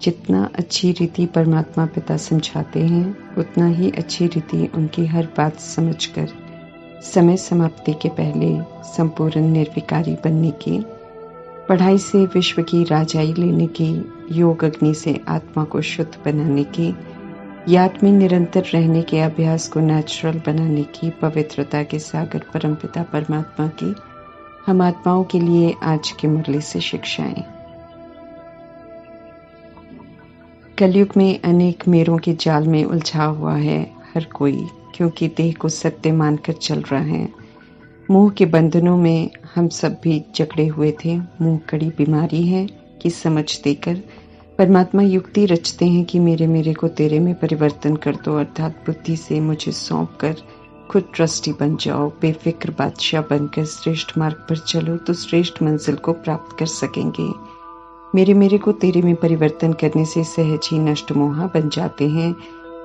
जितना अच्छी रीति परमात्मा पिता समझाते हैं, उतना ही अच्छी रीति उनकी हर बात समझकर समय समाप्ति के पहले संपूर्ण निर्विकारी बनने की, पढ़ाई से विश्व की राजाई लेने की, योग अग्नि से आत्मा को शुद्ध बनाने की, याद में निरंतर रहने के अभ्यास को नेचुरल बनाने की, पवित्रता के सागर परमपिता परमात्मा की हम आत्माओं के लिए आज की मुरली से शिक्षाएं। कलयुग में अनेक मेरों के जाल में उलझा हुआ है हर कोई, क्योंकि देह को सत्य मानकर चल रहा है। मोह के बंधनों में हम सब भी जकड़े हुए थे। मोह कड़ी बीमारी है कि समझ देकर परमात्मा युक्ति रचते हैं कि मेरे को तेरे में परिवर्तन कर दो, अर्थात बुद्धि से मुझे सौंप कर खुद ट्रस्टी बन जाओ। बेफिक्र बादशाह बनकर श्रेष्ठ मार्ग पर चलो तो श्रेष्ठ मंजिल को प्राप्त कर सकेंगे। मेरे को तेरे में परिवर्तन करने से सहज ही नष्ट मोहा बन जाते हैं।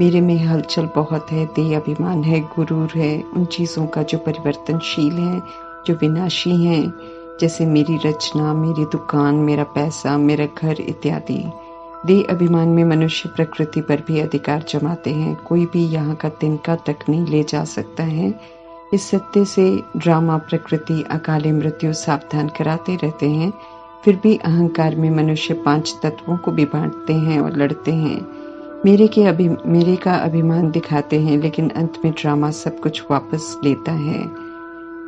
मेरे में हलचल बहुत है, देह अभिमान है, गुरूर है, उन चीज़ों का जो परिवर्तनशील है, जो विनाशी हैं, जैसे मेरी रचना, मेरी दुकान, मेरा पैसा, मेरा घर इत्यादि। देह अभिमान में मनुष्य प्रकृति पर भी अधिकार जमाते हैं। कोई भी यहाँ का तिनका तक नहीं ले जा सकता है। इस सत्य से ड्रामा प्रकृति अकाले मृत्यु सावधान कराते रहते हैं। फिर भी अहंकार में मनुष्य 5 तत्वों को भी बांटते हैं और लड़ते हैं। मेरे का अभिमान दिखाते हैं, लेकिन अंत में ड्रामा सब कुछ वापस लेता है।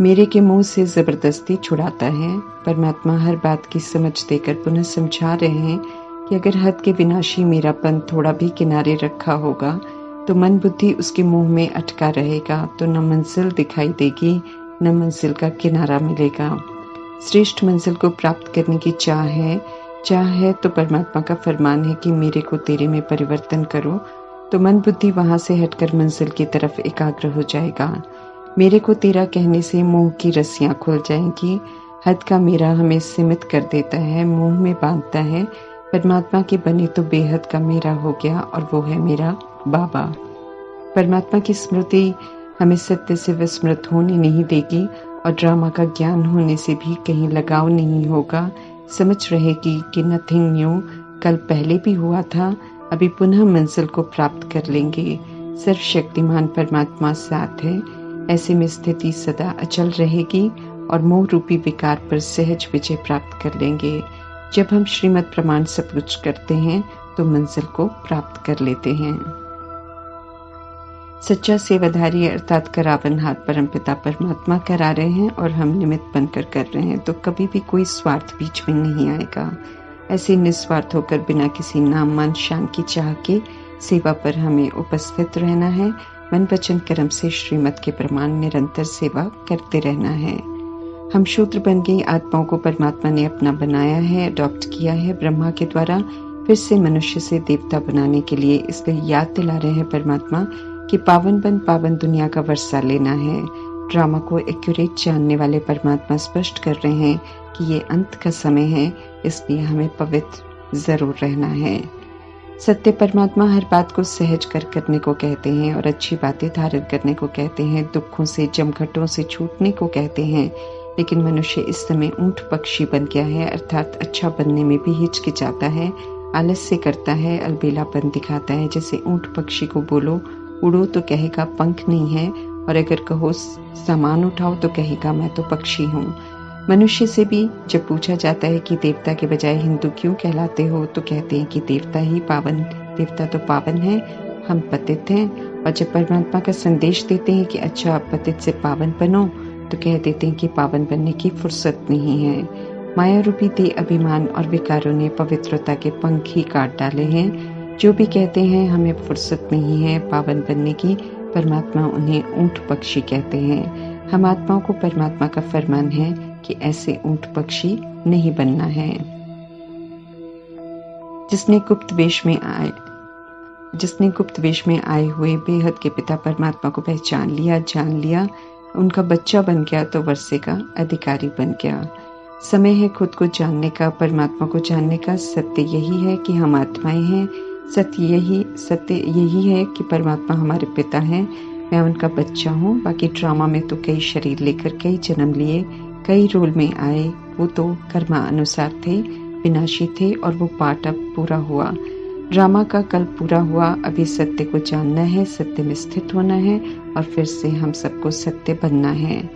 मेरे के मुंह से जबरदस्ती छुड़ाता है। परमात्मा हर बात की समझ देकर पुनः समझा रहे हैं कि अगर हद के विनाशी मेरापन थोड़ा भी किनारे रखा होगा तो मन बुद्धि उसके मुंह में अटका रहेगा, तो न मंजिल दिखाई देगी, न मंजिल का किनारा मिलेगा। श्रेष्ठ मंजिल को प्राप्त करने की चाह है तो परमात्मा का फरमान है कि मेरे को तेरे में परिवर्तन करो, तो मन बुद्धि वहां से हटकर मंजिल की तरफ एकाग्र हो जाएगा। मेरे को तेरा कहने से मोह की रस्सियां खुल जाएंगी। हद का मेरा हमें सीमित कर देता है, मोह में बांधता है। परमात्मा की बनी तो बेहद का मेरा हो गया, और वो है मेरा बाबा। परमात्मा की स्मृति हमें सत्य से विस्मृत होने नहीं देगी, और ड्रामा का ज्ञान होने से भी कहीं लगाव नहीं होगा। समझ रहेगी कि नथिंग न्यू, कल पहले भी हुआ था, अभी पुनः मंजिल को प्राप्त कर लेंगे। सर्वशक्तिमान परमात्मा साथ है। ऐसे में स्थिति सदा अचल रहेगी और मोह रूपी विकार पर सहज विजय प्राप्त कर लेंगे। जब हम श्रीमद् प्रमाण सब कुछ करते हैं तो मंजिल को प्राप्त कर लेते हैं। सच्चा सेवाधारी अर्थात करावनहार परमपिता परमात्मा करा रहे हैं और हम निमित्त बनकर कर रहे हैं, तो कभी भी कोई स्वार्थ बीच में नहीं आएगा। ऐसे निस्वार्थ होकर बिना किसी नाम मान शान की चाह के सेवा पर हमें उपस्थित रहना है। मन वचन कर्म से श्रीमद् के प्रमाण निरंतर सेवा करते रहना है। हम शूद्र बन गई आत्माओं को परमात्मा ने अपना बनाया है, अडॉप्ट किया है ब्रह्मा के द्वारा, फिर से मनुष्य से देवता बनाने के लिए। इसलिए याद दिला रहे हैं परमात्मा कि पावन दुनिया का वर्षा लेना है। ड्रामा को एक्यूरेट जानने वाले परमात्मा स्पष्ट कर रहे हैं कि ये अंत का समय है, इसलिए हमें पवित्र जरूर रहना है। सत्य परमात्मा हर बात को सहज कर करने को कहते हैं और अच्छी बातें धारण करने को कहते हैं, दुखों से जमघटों से छूटने को कहते हैं। लेकिन मनुष्य इस समय ऊंट पक्षी बन गया है, अर्थात अच्छा बनने में भी हिचकिचाता है, आलस्य करता है, अलबेलापन दिखाता है। जैसे ऊंट पक्षी को बोलो उड़ो तो कहेगा पंख नहीं है, और अगर कहो सामान उठाओ तो कहेगा मैं तो पक्षी हूँ। मनुष्य से भी जब पूछा जाता है कि देवता के बजाय हिंदू क्यों कहलाते हो, तो कहते हैं कि देवता तो पावन है, हम पतित हैं। और जब परमात्मा का संदेश देते हैं कि अच्छा पतित से पावन बनो, तो कह देते हैं कि पावन बनने की फुर्सत नहीं है। माया रूपी देह अभिमान और विकारों ने पवित्रता के पंख ही काट डाले हैं। जो भी कहते हैं हमें फुर्सत नहीं है पावन बनने की, परमात्मा उन्हें ऊंट पक्षी कहते हैं। हम आत्माओं को परमात्मा का फरमान है कि ऐसे ऊंट पक्षी नहीं बनना है। जिसने गुप्त वेश में आए हुए बेहद के पिता परमात्मा को पहचान लिया, जान लिया, उनका बच्चा बन गया, तो वर्षे का अधिकारी बन गया। समय है खुद को जानने का, परमात्मा को जानने का। सत्य यही है कि हम आत्माएं हैं। सत्य यही है कि परमात्मा हमारे पिता हैं, मैं उनका बच्चा हूँ। बाकी ड्रामा में तो कई शरीर लेकर कई जन्म लिए, कई रोल में आए, वो तो कर्मा अनुसार थे, विनाशी थे, और वो पार्ट अब पूरा हुआ। ड्रामा का कल पूरा हुआ, अभी सत्य को जानना है, सत्य में स्थित होना है और फिर से हम सबको सत्य बनना है।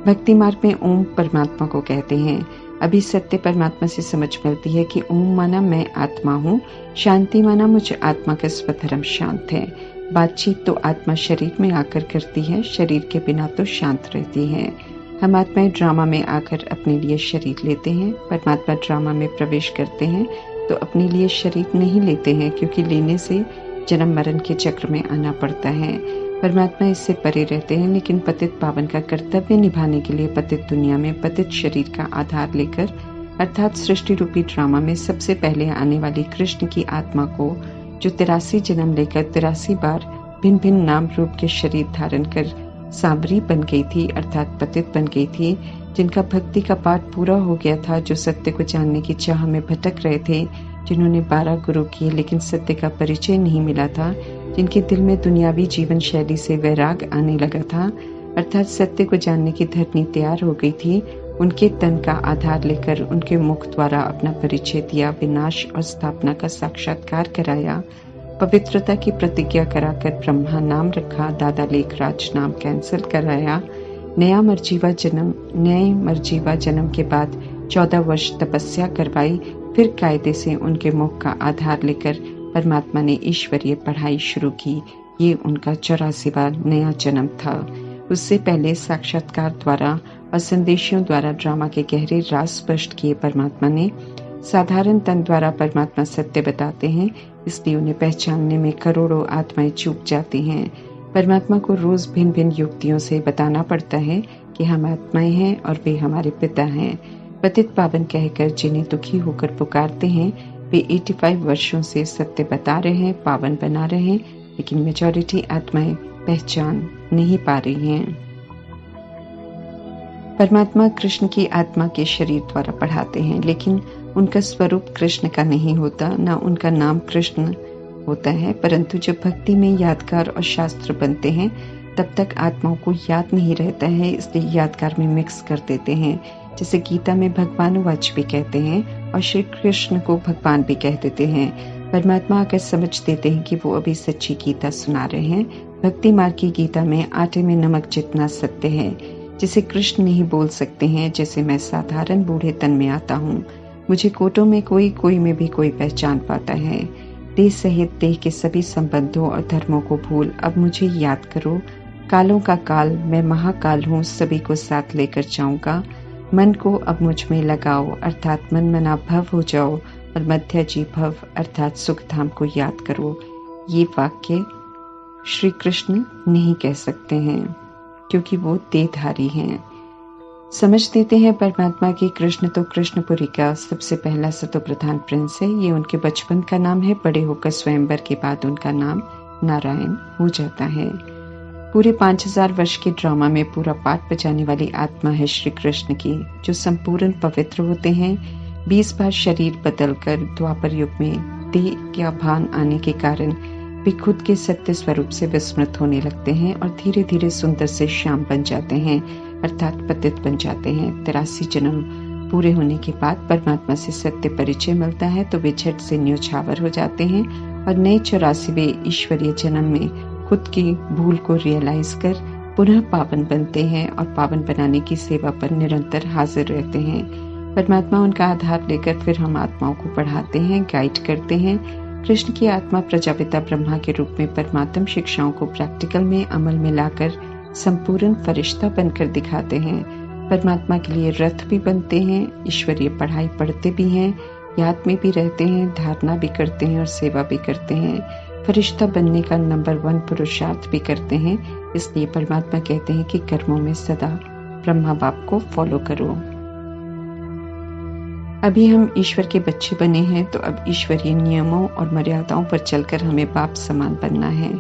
भक्ति मार्ग में ओम परमात्मा को कहते हैं। अभी सत्य परमात्मा से समझ मिलती है कि ओम माना मैं आत्मा हूँ, शांति माना मुझ आत्मा का स्वधर्म शांत है। बातचीत तो आत्मा शरीर में आकर करती है, शरीर के बिना तो शांत रहती है। हम आत्माएं ड्रामा में आकर अपने लिए शरीर लेते हैं, परमात्मा ड्रामा में प्रवेश करते हैं तो अपने लिए शरीर नहीं लेते हैं, क्योंकि लेने से जन्म मरण के चक्र में आना पड़ता है। परमात्मा इससे परे रहते हैं, लेकिन पतित पावन का कर्तव्य निभाने के लिए पतित दुनिया में पतित शरीर का आधार लेकर अर्थात सृष्टि रूपी ड्रामा में सबसे पहले आने वाली कृष्ण की आत्मा को, जो 83 जन्म लेकर 83 बार भिन्न भिन्न नाम रूप के शरीर धारण कर सांवरी बन गई थी अर्थात पतित बन गई थी, जिनका भक्ति का पाठ पूरा हो गया था, जो सत्य को जानने की चाह में भटक रहे थे, जिन्होंने 12 गुरु किए लेकिन सत्य का परिचय नहीं मिला था, जिनके दिल में दुनियावी जीवन शैली से वैराग आने लगा था अर्थात सत्य को जानने की धरनी तैयार हो गई थी, उनके तन का आधार लेकर उनके मुख द्वारा अपना परिचय दिया, विनाश और स्थापना का साक्षात्कार कराया, पवित्रता की प्रतिज्ञा कराकर ब्रह्मा नाम रखा, दादा लेखराज नाम कैंसिल कराया, नए मरजीवा जन्म के बाद 14 वर्ष तपस्या करवाई, फिर कायदे से उनके मुख का आधार लेकर परमात्मा ने ईश्वरीय पढ़ाई शुरू की। ये उनका 84वां नया जन्म था। उससे पहले साक्षात्कार द्वारा और संदेशियों द्वारा ड्रामा के गहरे राज स्पष्ट किए परमात्मा ने। साधारण तन द्वारा परमात्मा सत्य बताते हैं, इसलिए उन्हें पहचानने में करोड़ों आत्माएं चूक जाती हैं। परमात्मा को रोज भिन्न भिन्न युक्तियों से बताना पड़ता है कि हम आत्माएं हैं और वे हमारे पिता हैं। पतित पावन कहकर जिन्हें दुखी होकर पुकारते हैं, वे 85 वर्षों से सत्य बता रहे हैं, पावन बना रहे हैं, लेकिन मेजॉरिटी आत्माएं पहचान नहीं पा रही हैं। परमात्मा कृष्ण की आत्मा के शरीर द्वारा पढ़ाते हैं, लेकिन उनका स्वरूप कृष्ण का नहीं होता, ना उनका नाम कृष्ण होता है, परंतु जब भक्ति में यादगार और शास्त्र बनते हैं तब तक आत्माओं को याद नहीं रहता है, इसलिए यादगार में मिक्स कर देते हैं। जैसे गीता में भगवानुवाच भी कहते हैं और श्री कृष्ण को भगवान भी कह देते हैं। परमात्मा आकर समझ देते हैं कि वो अभी सच्ची गीता सुना रहे हैं। भक्ति मार्ग की गीता में आटे में नमक जितना सत्य है, जिसे कृष्ण नहीं बोल सकते हैं। जैसे मैं साधारण बूढ़े तन में आता हूँ, मुझे कोटों में कोई, कोई में भी कोई पहचान पाता है। देह सहित देह के सभी संबंधों और धर्मों को भूल अब मुझे याद करो। कालों का काल, मैं महाकाल हूँ, सभी को साथ लेकर जाऊंगा। मन को अब मुझ में लगाओ अर्थात मन मना भव हो जाओ और मध्याजी भव अर्थात सुख धाम को याद करो। ये वाक्य श्री कृष्ण नहीं कह सकते हैं, क्योंकि वो देहधारी हैं। समझ देते हैं परमात्मा की कृष्ण तो कृष्णपुरी का सबसे पहला सतोप्रधान प्रिंस है। ये उनके बचपन का नाम है, बड़े होकर स्वयंवर के बाद उनका नाम नारायण हो जाता है। पूरे 5000 वर्ष के ड्रामा में पूरा पाठ बजाने वाली आत्मा है श्री कृष्ण की, जो संपूर्ण पवित्र होते हैं। 20 बार शरीर बदलकर द्वापर युग में देह का भान आने के कारण वे खुद के सत्य स्वरूप से विस्मृत होने लगते हैं और धीरे धीरे सुंदर से श्याम बन जाते हैं अर्थात पतित बन जाते हैं। 83 जन्म पूरे होने के बाद परमात्मा से सत्य परिचय मिलता है तो वे झट से न्योछावर हो जाते हैं और नए 84वें ईश्वरीय जन्म में खुद की भूल को रियलाइज कर पुनः पावन बनते हैं और पावन बनाने की सेवा पर निरंतर हाजिर रहते हैं। परमात्मा उनका आधार लेकर फिर हम आत्माओं को पढ़ाते हैं, गाइड करते हैं। कृष्ण की आत्मा प्रजापिता ब्रह्मा के रूप में परमात्म शिक्षाओं को प्रैक्टिकल में अमल में लाकर संपूर्ण फरिश्ता बनकर दिखाते हैं। परमात्मा के लिए रथ भी बनते हैं, ईश्वरीय पढ़ाई पढ़ते भी हैं, याद में भी रहते हैं, धारणा भी करते हैं और सेवा भी करते हैं। फरिश्ता बनने का नंबर 1 पुरुषार्थ भी करते हैं। इसलिए परमात्मा कहते हैं कि कर्मों में सदा ब्रह्मा बाप को फॉलो करो। अभी हम ईश्वर के बच्चे बने हैं तो अब ईश्वरीय नियमों और मर्यादाओं पर चलकर हमें बाप समान बनना है।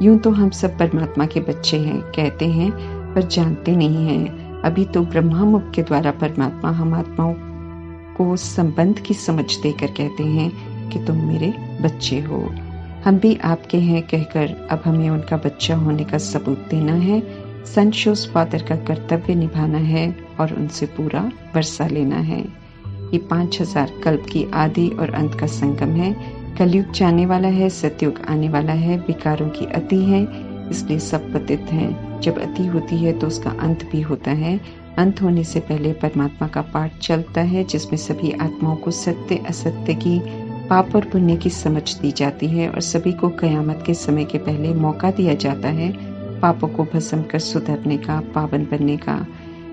यूं तो हम सब परमात्मा के बच्चे हैं कहते हैं, पर जानते नहीं हैं। अभी तो ब्रह्मा मुख के द्वारा परमात्मा हम आत्माओं को संबंध की समझ देकर कहते हैं कि तुम मेरे बच्चे हो, हम भी आपके हैं कहकर अब हमें उनका बच्चा होने का सबूत देना है। सन शोज फादर का कर्तव्य निभाना है और उनसे पूरा वर्षा लेना है। ये 5000 कल्प की आदि और अंत का संगम है। कलयुग जाने वाला है, सतयुग आने वाला है। विकारों की अति है, इसलिए सब पतित हैं। जब अति होती है तो उसका अंत भी होता है। अंत होने से पहले परमात्मा का पाठ चलता है, जिसमें सभी आत्माओं को सत्य असत्य की, पाप और पुण्य की समझ दी जाती है और सभी को कयामत के समय के पहले मौका दिया जाता है पापों को भस्म कर सुधरने का, पावन बनने का।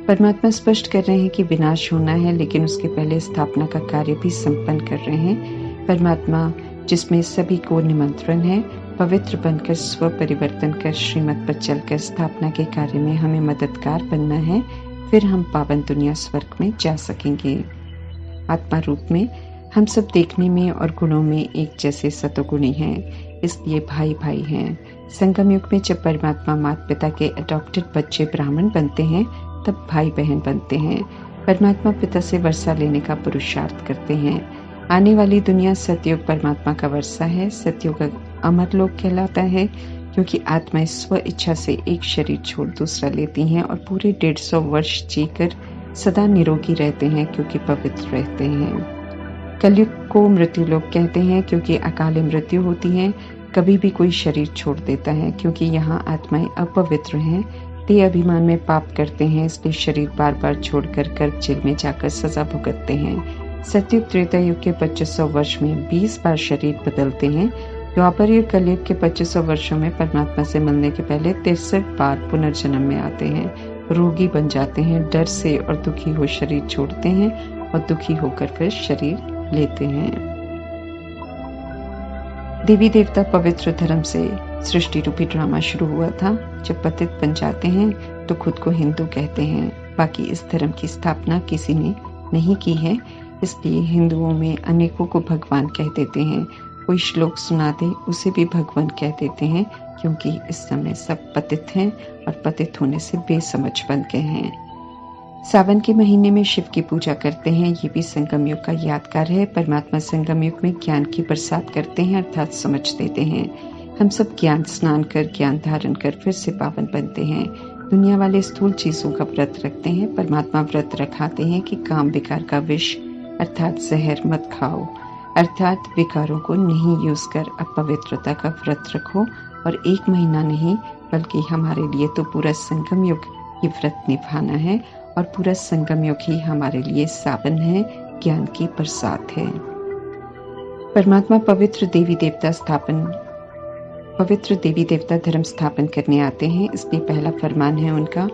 परमात्मा स्पष्ट कर रहे हैं कि विनाश होना है, लेकिन उसके पहले स्थापना का कार्य भी संपन्न कर रहे हैं। परमात्मा जिसमें सभी को निमंत्रण है, पवित्र बनकर स्व परिवर्तन कर श्रीमत पर चलकर स्थापना के कार्य में हमें मददगार बनना है, फिर हम पावन दुनिया स्वर्ग में जा सकेंगे। आत्मा रूप में हम सब देखने में और गुणों में एक जैसे सतोगुणी हैं, इसलिए भाई भाई हैं। संगम युग में जब परमात्मा माता पिता के अडॉप्टेड बच्चे ब्राह्मण बनते हैं, तब भाई बहन बनते हैं। परमात्मा पिता से वर्षा लेने का पुरुषार्थ करते हैं। आने वाली दुनिया सतयुग परमात्मा का वर्षा है। सतयुग अमर लोक कहलाता है, क्योंकि आत्माएं स्व इच्छा से एक शरीर छोड़ दूसरा लेती हैं और पूरे 150 वर्ष जीकर सदा निरोगी रहते हैं, क्योंकि पवित्र रहते हैं। कलयुग को मृत्यु लोक कहते हैं, क्योंकि अकाले मृत्यु होती है। कभी भी कोई शरीर छोड़ देता है, क्योंकि यहाँ आत्माएं अपवित्र हैं, देह अभिमान में पाप करते हैं, इसलिए शरीर बार बार छोड़कर गर्भ जेल में जाकर सजा भुगतते हैं। सतयुग त्रेता युग के 2500 वर्ष में 20 बार शरीर बदलते हैं। द्वापर युग कलयुग के 2500 वर्षों में परमात्मा से मिलने के पहले 63 बार पुनर्जन्म में आते हैं, रोगी बन जाते हैं, डर से और दुखी हो शरीर छोड़ते हैं और दुखी होकर फिर शरीर लेते हैं। देवी देवता पवित्र धर्म से सृष्टि रूपी ड्रामा शुरू हुआ था। जब पतित बन जाते हैं तो खुद को हिंदू कहते हैं, बाकी इस धर्म की स्थापना किसी ने नहीं की है, इसलिए हिंदुओं में अनेकों को भगवान कह देते हैं। कोई श्लोक सुना दे उसे भी भगवान कह देते हैं, क्योंकि इस समय सब पतित हैं और पतित होने से बेसमझ बन गए हैं। सावन के महीने में शिव की पूजा करते हैं, ये भी संगम युग का यादगार है। परमात्मा संगम युग में ज्ञान की बरसात करते हैं, अर्थात समझ देते हैं। हम सब ज्ञान स्नान कर, ज्ञान धारण कर फिर से पावन बनते हैं। दुनिया वाले स्थूल चीजों का व्रत रखते हैं, परमात्मा व्रत रखाते हैं कि काम विकार का विष अर्थात जहर मत खाओ, अर्थात विकारों को नहीं यूज कर अपवित्रता का व्रत रखो। और 1 महीना नहीं, बल्कि हमारे लिए तो पूरा संगम युग ये व्रत निभाना है, और पूरा संगम युग ही हमारे लिए सावन है, ज्ञान की बरसात है। परमात्मा पवित्र देवी देवता धर्म स्थापन करने आते हैं, इसलिए पहला फरमान है उनका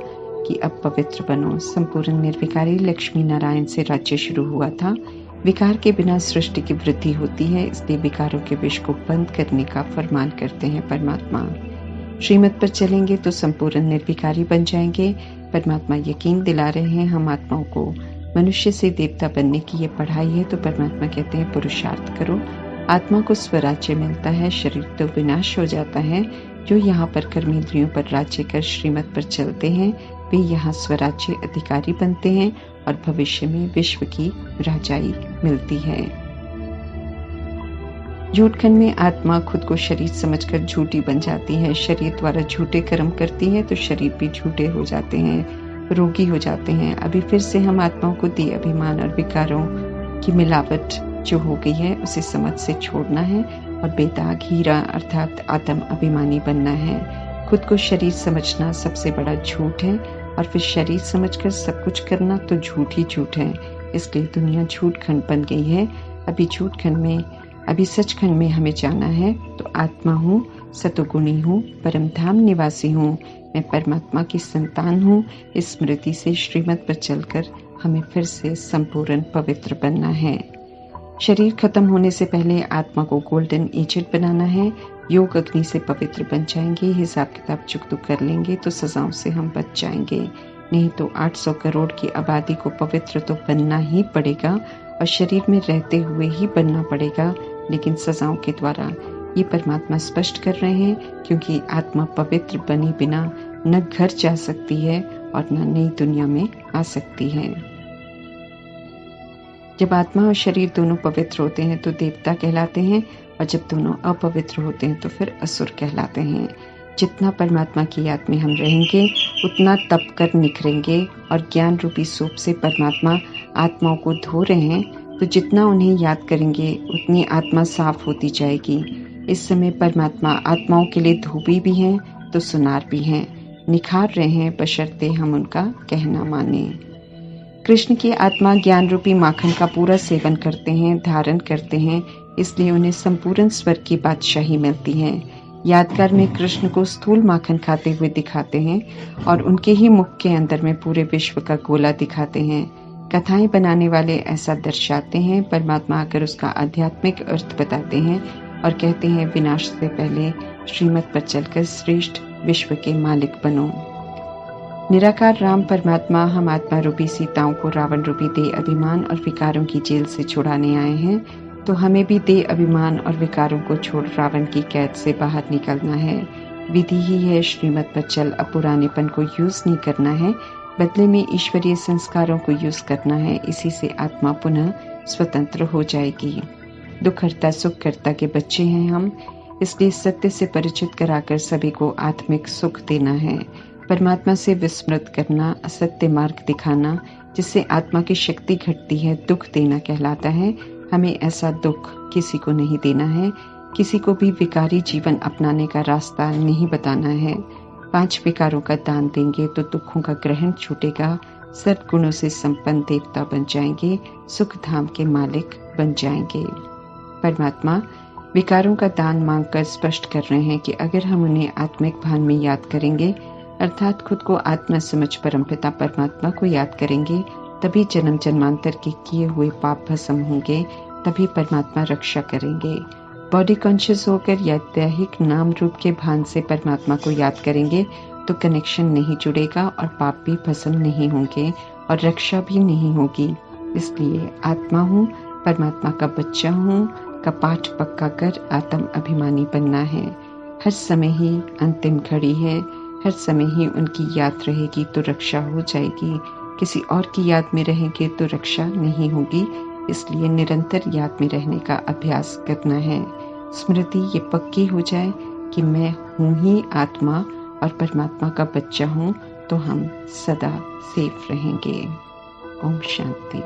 कि अब पवित्र बनो। संपूर्ण निर्विकारी लक्ष्मी नारायण से राज्य शुरू हुआ था। विकार के बिना सृष्टि की वृद्धि होती है, इसलिए विकारों के विष को बंद करने का फरमान करते हैं परमात्मा। श्रीमत पर चलेंगे तो संपूर्ण निर्विकारी बन जाएंगे। परमात्मा यकीन दिला रहे हैं हम आत्माओं को। मनुष्य से देवता बनने की ये पढ़ाई है, तो परमात्मा कहते हैं पुरुषार्थ करो। आत्मा को स्वराज्य मिलता है, शरीर तो विनाश हो जाता है। जो यहाँ पर कर्मेंद्रियों पर राज्य कर श्रीमत पर चलते हैं, वे यहाँ स्वराज्य अधिकारी बनते हैं और भविष्य में विश्व की राजाई मिलती है। झूठखंड में आत्मा खुद को शरीर समझकर झूठी बन जाती है। शरीर द्वारा झूठे कर्म करती है तो शरीर भी झूठे हो जाते हैं, रोगी हो जाते हैं। अभी फिर से हम आत्माओं को देह अभिमान और विकारों की मिलावट जो हो गई है उसे समझ से छोड़ना है और बेदाग हीरा अर्थात आत्म अभिमानी बनना है। खुद को शरीर समझना सबसे बड़ा झूठ है, और फिर शरीर समझकर सब कुछ करना तो झूठ ही झूठ है। इसलिए दुनिया झूठ खंड बन गई है। अभी सचखंड में हमें जाना है। तो आत्मा हूँ, सतोगुणी हूँ, परम धाम निवासी हूँ, मैं परमात्मा की संतान हूँ। इस स्मृति से श्रीमत पर चलकर हमें फिर से संपूर्ण पवित्र बनना है। शरीर खत्म होने से पहले आत्मा को गोल्डन एजेंट बनाना है। योग अग्नि से पवित्र बन जाएंगे। हिसाब किताब चुकता कर लेंगे तो सजाओं से हम बच जाएंगे। नहीं तो 800 करोड़ की आबादी को पवित्र तो बनना ही पड़ेगा, और शरीर में रहते हुए ही बनना पड़ेगा, लेकिन सजाओं के द्वारा। ये परमात्मा स्पष्ट कर रहे हैं, क्योंकि आत्मा पवित्र बने बिना न घर जा सकती है और न नई दुनिया में आ सकती है। जब आत्मा और शरीर दोनों पवित्र होते हैं तो देवता कहलाते हैं, और जब दोनों अपवित्र होते हैं तो फिर असुर कहलाते हैं। जितना परमात्मा की याद में हम रहेंगे उतना तप कर निखरेंगे, और ज्ञान रूपी सूप से परमात्मा आत्माओं को धो रहे हैं तो जितना उन्हें याद करेंगे उतनी आत्मा साफ होती जाएगी। इस समय परमात्मा आत्माओं के लिए धोबी भी हैं तो सुनार भी हैं, निखार रहे हैं बशर्ते हम उनका कहना माने। कृष्ण की आत्मा ज्ञान रूपी माखन का पूरा सेवन करते हैं, धारण करते हैं, इसलिए उन्हें संपूर्ण स्वर्ग की बादशाही मिलती है। यादगार में कृष्ण को स्थूल माखन खाते हुए दिखाते हैं और उनके ही मुख के अंदर में पूरे विश्व का गोला दिखाते हैं। कथाएं बनाने वाले ऐसा दर्शाते हैं, परमात्मा आकर उसका आध्यात्मिक अर्थ बताते हैं और कहते हैं विनाश से पहले श्रीमत पर चलकर श्रेष्ठ विश्व के मालिक बनो। निराकार राम परमात्मा हम आत्मा रूपी सीताओं को रावण रूपी देह अभिमान और विकारों की जेल से छुड़ाने आए हैं, तो हमें भी देह अभिमान और विकारों को छोड़ रावण की कैद से बाहर निकलना है। विधि ही है श्रीमत पर चल, अब पुरानेपन को यूज नहीं करना है, बदले में ईश्वरीय संस्कारों को यूज करना है। इसी से आत्मा पुनः स्वतंत्र हो जाएगी। दुखहर्ता सुखकर्ता के बच्चे हैं हम, इसलिए सत्य से परिचित कराकर सभी को आत्मिक सुख देना है। परमात्मा से विस्मृत करना, असत्य मार्ग दिखाना, जिससे आत्मा की शक्ति घटती है, दुख देना कहलाता है। हमें ऐसा दुख किसी को नहीं देना है, किसी को भी विकारी जीवन अपनाने का रास्ता नहीं बताना है। 5 विकारों का दान देंगे तो दुखों का ग्रहण छूटेगा, सद्गुणों से संपन्न देवता बन जाएंगे, सुख धाम के मालिक बन जाएंगे। परमात्मा विकारों का दान मांगकर स्पष्ट कर रहे हैं कि अगर हम उन्हें आत्मिक भान में याद करेंगे, अर्थात खुद को आत्मा समझ परमपिता परमात्मा को याद करेंगे, तभी जन्म जन्मांतर के किए हुए पाप भस्म होंगे, तभी परमात्मा रक्षा करेंगे। बॉडी कॉन्शियस होकर या दैहिक नाम रूप के भान से परमात्मा को याद करेंगे तो कनेक्शन नहीं जुड़ेगा और पाप भी भस्म नहीं होंगे और रक्षा भी नहीं होगी। इसलिए आत्मा हूँ, परमात्मा का बच्चा हूँ का पाठ पक्का कर आत्म अभिमानी बनना है। हर समय ही अंतिम घड़ी है, हर समय ही उनकी याद रहेगी तो रक्षा हो जाएगी, किसी और की याद में रहेंगे तो रक्षा नहीं होगी। इसलिए निरंतर याद में रहने का अभ्यास करना है। स्मृति ये पक्की हो जाए कि मैं हूँ ही आत्मा और परमात्मा का बच्चा हूँ, तो हम सदा सेफ रहेंगे। ओम शांति।